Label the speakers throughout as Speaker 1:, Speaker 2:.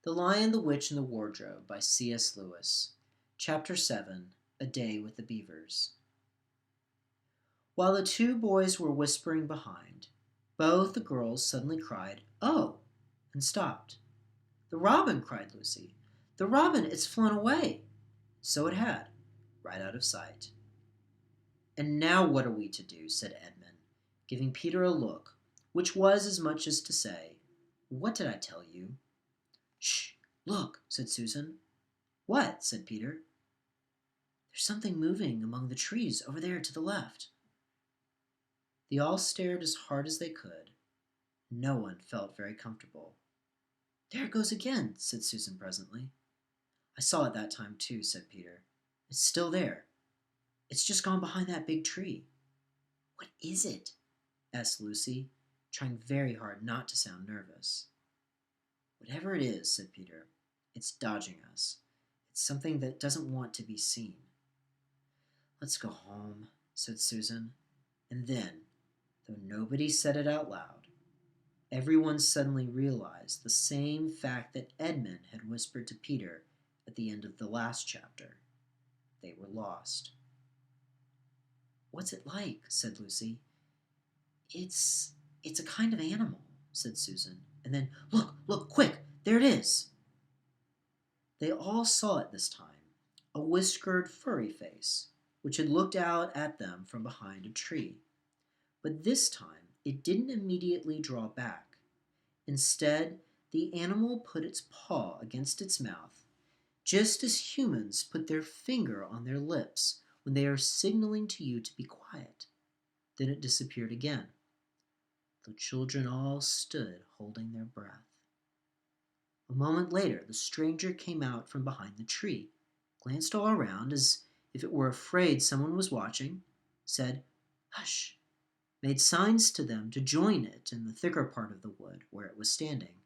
Speaker 1: The Lion, the Witch, and the Wardrobe by C.S. Lewis. Chapter 7, A Day with the Beavers. While the two boys were whispering behind, both the girls suddenly cried, "Oh!" and stopped. "The robin!" cried Lucy. "The robin! It's flown away!" So it had, right out of sight. "And now what are we to do?" said Edmund, giving Peter a look, which was as much as to say, "What did I tell you?" "Shh! Look!" said Susan. "What?" said Peter. "There's something moving among the trees over there to the left." They all stared as hard as they could. No one felt very comfortable. "There it goes again," said Susan presently. "I saw it that time too," said Peter. "It's still there. It's just gone behind that big tree." "What is it?" asked Lucy, trying very hard not to sound nervous. "Whatever it is," said Peter, "it's dodging us. It's something that doesn't want to be seen." "Let's go home," said Susan. And then, though nobody said it out loud, everyone suddenly realized the same fact that Edmund had whispered to Peter at the end of the last chapter. They were lost. "What's it like?" said Lucy. It's a kind of animal," said Susan. And then, look, quick, there it is." They all saw it this time, a whiskered, furry face, which had looked out at them from behind a tree. But this time it didn't immediately draw back. Instead, the animal put its paw against its mouth, just as humans put their finger on their lips when they are signaling to you to be quiet. Then it disappeared again. The children all stood holding their breath. A moment later, the stranger came out from behind the tree, glanced all around as if it were afraid someone was watching, said, "Hush," made signs to them to join it in the thicker part of the wood where it was standing,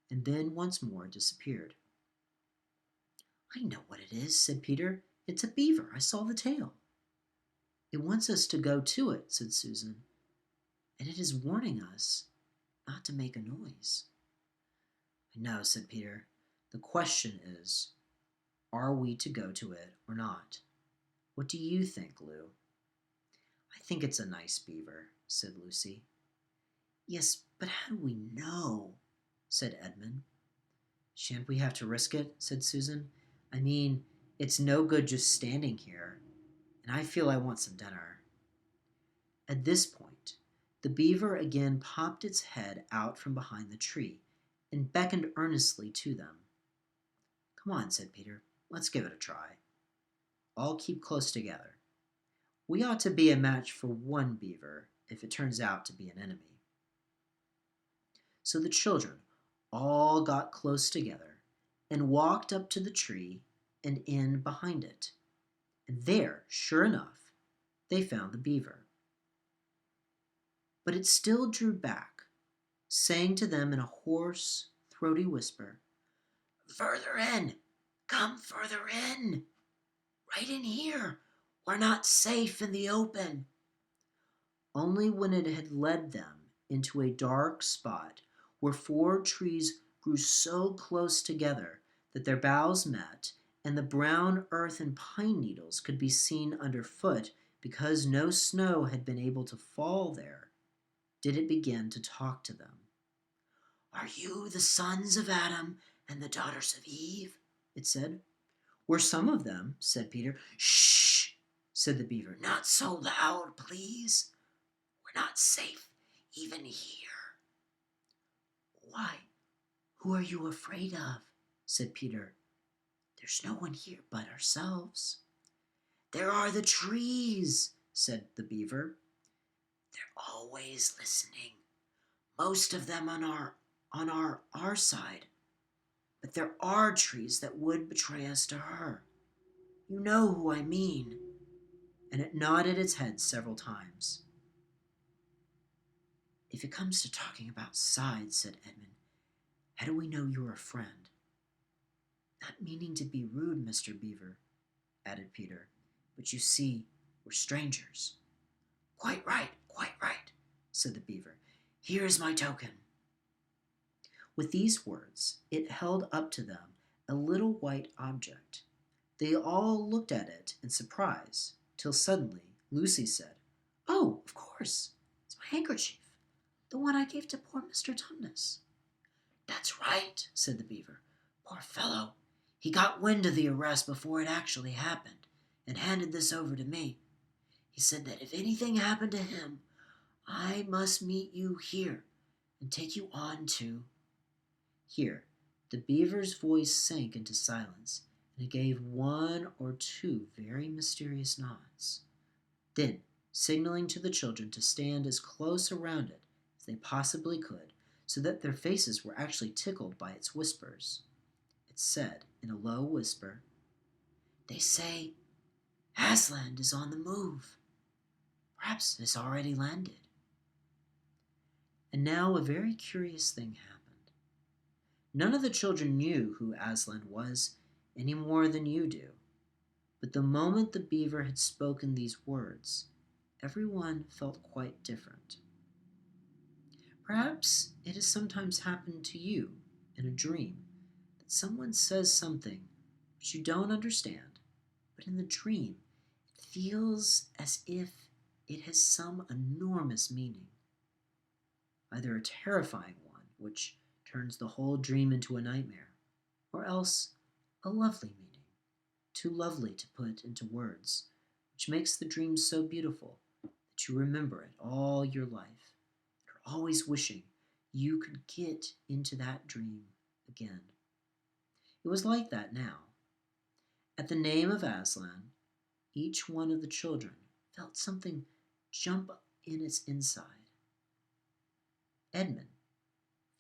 Speaker 1: and then once more disappeared. "I know what it is," said Peter. "It's a beaver. I saw the tail." "It wants us to go to it," said Susan, "and it is warning us not to make a noise." "I know," said Peter. "The question is, are we to go to it or not? What do you think, Lou?" "I think it's a nice beaver," said Lucy. "Yes, but how do we know?" said Edmund. "Shan't we have to risk it?" said Susan. "I mean, it's no good just standing here, and I feel I want some dinner." At this point, the beaver again popped its head out from behind the tree and beckoned earnestly to them. "Come on," said Peter. "Let's give it a try. All keep close together. We ought to be a match for one beaver if it turns out to be an enemy." So the children all got close together and walked up to the tree and in behind it. And there, sure enough, they found the beaver. But it still drew back, saying to them in a hoarse, throaty whisper, "Further in! Come further in! Right in here! We're not safe in the open." Only when it had led them into a dark spot where four trees grew so close together that their boughs met and the brown earth and pine needles could be seen underfoot because no snow had been able to fall there, did it begin to talk to them. "Are you the sons of Adam and the daughters of Eve?" it said. "We're some of them," said Peter. "Shh," said the beaver. "Not so loud, please. We're not safe even here." "Why, who are you afraid of?" said Peter. "There's no one here but ourselves." "There are the trees," said the beaver. "They're always listening. Most of them on our side. But there are trees that would betray us to her. You know who I mean." And it nodded its head several times. "If it comes to talking about sides," said Edmund, "how do we know you're a friend?" "Not meaning to be rude, Mr. Beaver," added Peter, "but you see, we're strangers." Quite right, said the beaver. "Here is my token." With these words, it held up to them a little white object. They all looked at it in surprise, till suddenly Lucy said, "Oh, of course, it's my handkerchief, the one I gave to poor Mr. Tumnus." "That's right," said the beaver. "Poor fellow. He got wind of the arrest before it actually happened, and handed this over to me. He said that if anything happened to him, I must meet you here and take you on to—" Here, the beaver's voice sank into silence, and it gave one or two very mysterious nods. Then, signaling to the children to stand as close around it as they possibly could, so that their faces were actually tickled by its whispers, it said in a low whisper, "They say Aslan is on the move. Perhaps has already landed." And now a very curious thing happened. None of the children knew who Aslan was any more than you do. But the moment the beaver had spoken these words, everyone felt quite different. Perhaps it has sometimes happened to you in a dream that someone says something which you don't understand, but in the dream it feels as if it has some enormous meaning. Either a terrifying one, which turns the whole dream into a nightmare, or else a lovely meaning, too lovely to put into words, which makes the dream so beautiful that you remember it all your life. You're always wishing you could get into that dream again. It was like that now. At the name of Aslan, each one of the children felt something jump in its inside. Edmund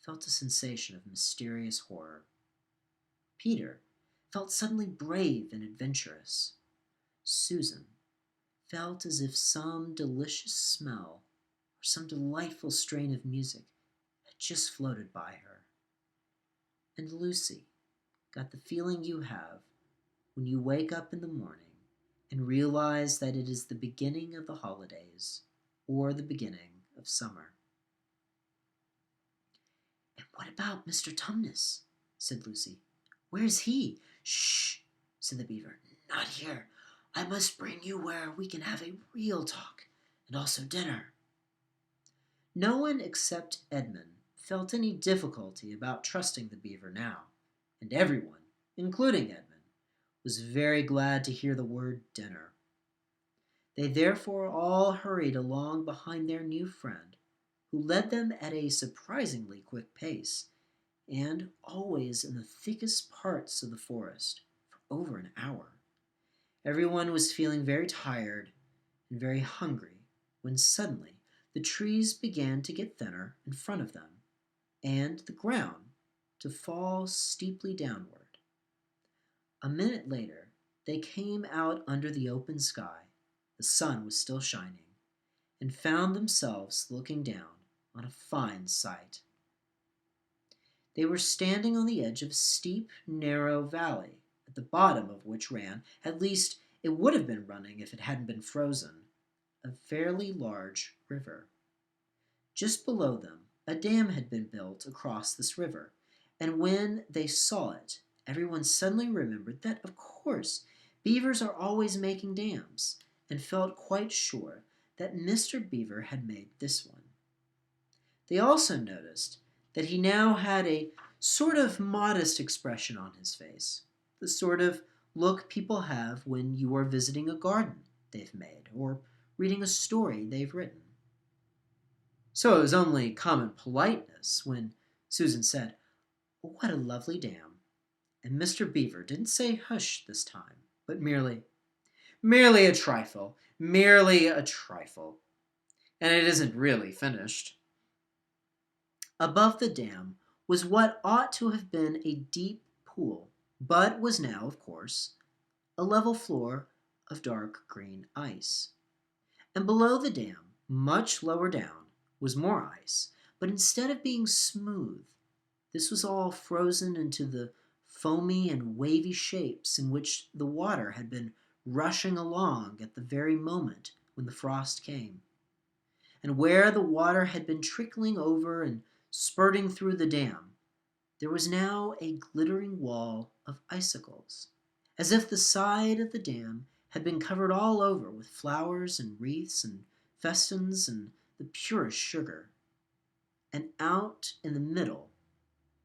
Speaker 1: felt a sensation of mysterious horror. Peter felt suddenly brave and adventurous. Susan felt as if some delicious smell or some delightful strain of music had just floated by her. And Lucy got the feeling you have when you wake up in the morning and realize that it is the beginning of the holidays or the beginning of summer. "And what about Mr. Tumnus?" said Lucy. "Where's he?" "Shh," said the beaver. "Not here. I must bring you where we can have a real talk and also dinner." No one except Edmund felt any difficulty about trusting the beaver now, and everyone, including Edmund, was very glad to hear the word dinner. They therefore all hurried along behind their new friend, who led them at a surprisingly quick pace, and always in the thickest parts of the forest, for over an hour. Everyone was feeling very tired and very hungry when suddenly the trees began to get thinner in front of them, and the ground to fall steeply downward. A minute later, they came out under the open sky. The sun was still shining, and found themselves looking down on a fine sight. They were standing on the edge of a steep, narrow valley, at the bottom of which ran, at least it would have been running if it hadn't been frozen, a fairly large river. Just below them, a dam had been built across this river, and when they saw it, everyone suddenly remembered that, of course, beavers are always making dams, and felt quite sure that Mr. Beaver had made this one. They also noticed that he now had a sort of modest expression on his face, the sort of look people have when you are visiting a garden they've made or reading a story they've written. So it was only common politeness when Susan said, "What a lovely dam," and Mr. Beaver didn't say hush this time, but merely merely a trifle, and it isn't really finished." Above the dam was what ought to have been a deep pool, but was now, of course, a level floor of dark green ice. And below the dam, much lower down, was more ice, but instead of being smooth, this was all frozen into the foamy and wavy shapes in which the water had been rushing along at the very moment when the frost came. And where the water had been trickling over and spurting through the dam, There was now a glittering wall of icicles, as if the side of the dam had been covered all over with flowers and wreaths and festons and the purest sugar. And out in the middle,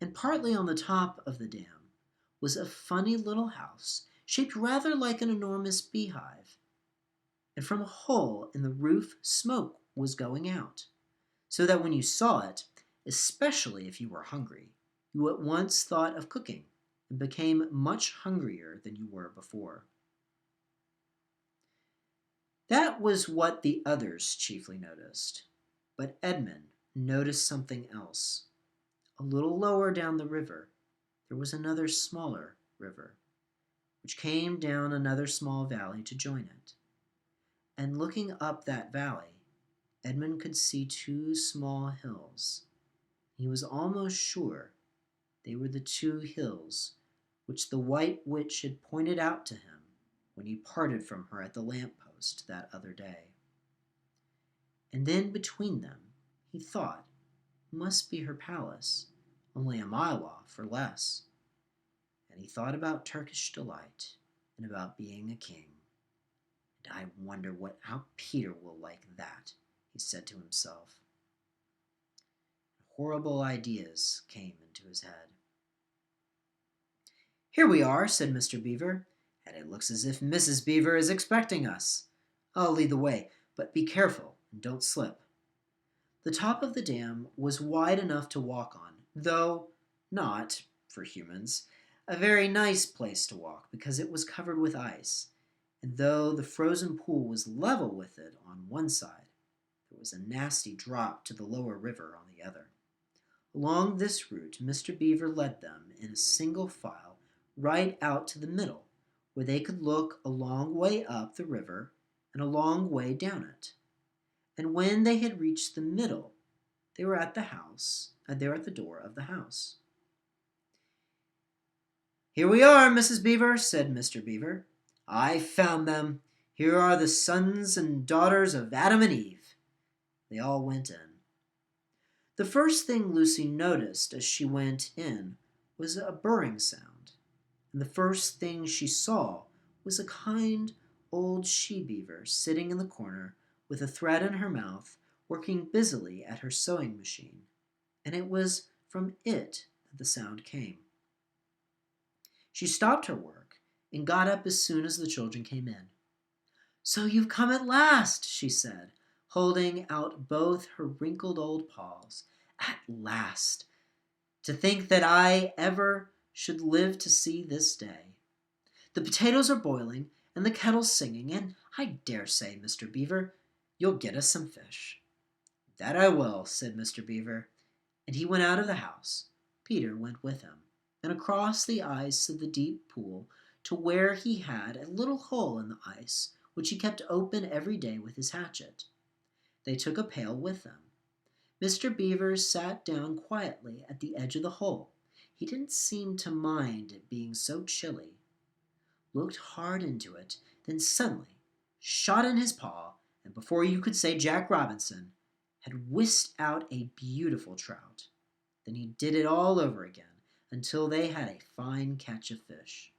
Speaker 1: and partly on the top of the dam, was a funny little house shaped rather like an enormous beehive. And from a hole in the roof, smoke was going out, so that when you saw it, especially if you were hungry, you at once thought of cooking and became much hungrier than you were before. That was what the others chiefly noticed, but Edmund noticed something else. A little lower down the river, there was another smaller river, which came down another small valley to join it. And looking up that valley, Edmund could see two small hills. He was almost sure they were the two hills which the White Witch had pointed out to him when he parted from her at the lamp-post that other day. And then between them, he thought, must be her palace, only a mile off or less. And he thought about Turkish delight and about being a king. And I wonder how Peter will like that, he said to himself. Horrible ideas came into his head. Here we are, said Mr. Beaver, and it looks as if Mrs. Beaver is expecting us. I'll lead the way, but be careful and don't slip. The top of the dam was wide enough to walk on, though not, for humans, a very nice place to walk because it was covered with ice, and though the frozen pool was level with it on one side, there was a nasty drop to the lower river on the other. Along this route, Mr. Beaver led them in a single file right out to the middle, where they could look a long way up the river and a long way down it. And when they had reached the middle, they were at the house, and they were at the door of the house. Here we are, Mrs. Beaver, said Mr. Beaver. I found them. Here are the sons and daughters of Adam and Eve. They all went in. The first thing Lucy noticed as she went in was a burring sound, and the first thing she saw was a kind old she-beaver sitting in the corner with a thread in her mouth, working busily at her sewing machine, and it was from it that the sound came. She stopped her work and got up as soon as the children came in. So you've come at last, she said, holding out both her wrinkled old paws. At last! To think that I ever should live to see this day. The potatoes are boiling, and the kettle's singing, and I dare say, Mr. Beaver, you'll get us some fish. That I will, said Mr. Beaver, and he went out of the house. Peter went with him, and across the ice of the deep pool to where he had a little hole in the ice, which he kept open every day with his hatchet. They took a pail with them. Mr. Beaver sat down quietly at the edge of the hole. He didn't seem to mind it being so chilly. Looked hard into it, then suddenly shot in his paw, and before you could say Jack Robinson, had whisked out a beautiful trout. Then he did it all over again until they had a fine catch of fish.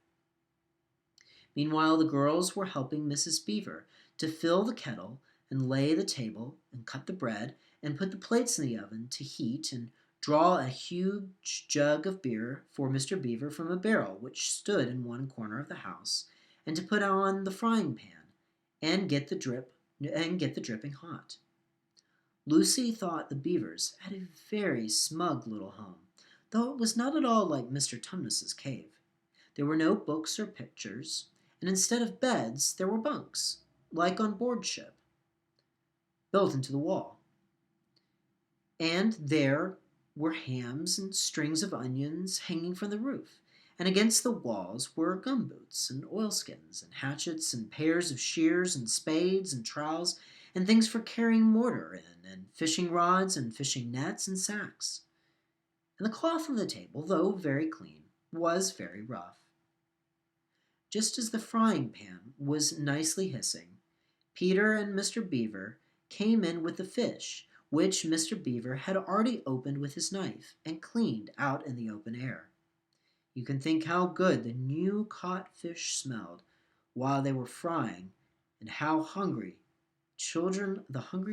Speaker 1: Meanwhile, the girls were helping Mrs. Beaver to fill the kettle and lay the table and cut the bread and put the plates in the oven to heat and draw a huge jug of beer for Mr. Beaver from a barrel which stood in one corner of the house, and to put on the frying pan and get the dripping hot. Lucy thought the Beavers had a very smug little home, though it was not at all like Mr. Tumnus's cave. There were no books or pictures, and instead of beds there were bunks, like on board ship, built into the wall. And there were hams and strings of onions hanging from the roof, and against the walls were gumboots and oilskins and hatchets and pairs of shears and spades and trowels and things for carrying mortar in, and fishing rods and fishing nets and sacks. And the cloth on the table, though very clean, was very rough. Just as the frying pan was nicely hissing, Peter and Mr. Beaver came in with the fish, which Mr. Beaver had already opened with his knife and cleaned out in the open air. You can think how good the new caught fish smelled while they were frying, and how the hungry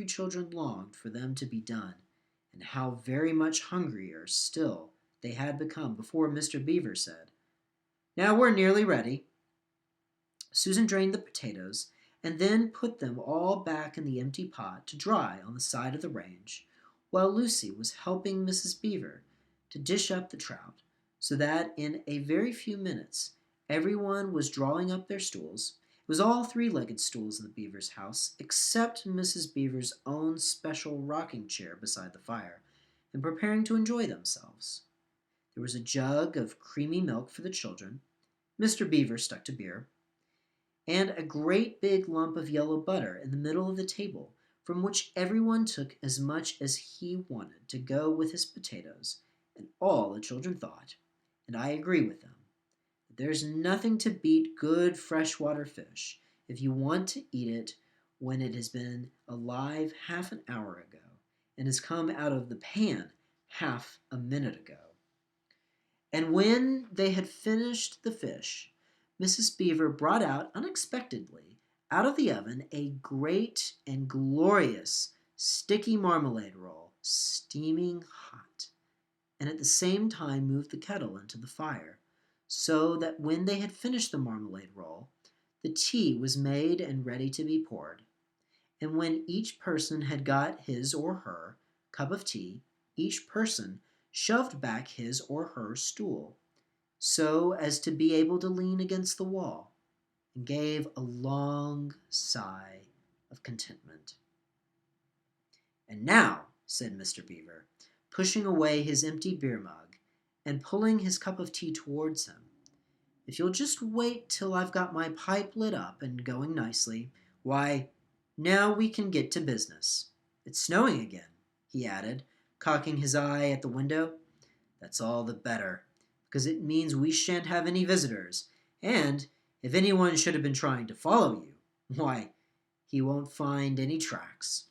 Speaker 1: children longed for them to be done, and how very much hungrier still they had become before Mr. Beaver said, "Now we're nearly ready." Susan drained the potatoes and then put them all back in the empty pot to dry on the side of the range, while Lucy was helping Mrs. Beaver to dish up the trout, so that in a very few minutes everyone was drawing up their stools. It was all three-legged stools in the Beavers' house, except Mrs. Beaver's own special rocking chair beside the fire, and preparing to enjoy themselves. There was a jug of creamy milk for the children. Mr. Beaver stuck to beer, and a great big lump of yellow butter in the middle of the table, from which everyone took as much as he wanted to go with his potatoes, and all the children thought, and I agree with them, that there's nothing to beat good freshwater fish if you want to eat it when it has been alive half an hour ago and has come out of the pan half a minute ago. And when they had finished the fish, Mrs. Beaver brought out unexpectedly out of the oven a great and glorious sticky marmalade roll, steaming hot, and at the same time moved the kettle into the fire, so that when they had finished the marmalade roll, the tea was made and ready to be poured. And when each person had got his or her cup of tea, each person shoved back his or her stool, so as to be able to lean against the wall, and gave a long sigh of contentment. "And now," said Mr. Beaver, pushing away his empty beer mug and pulling his cup of tea towards him, "if you'll just wait till I've got my pipe lit up and going nicely, why, now we can get to business. It's snowing again," he added, cocking his eye at the window. "That's all the better, because it means we shan't have any visitors, and if anyone should have been trying to follow you, why, he won't find any tracks.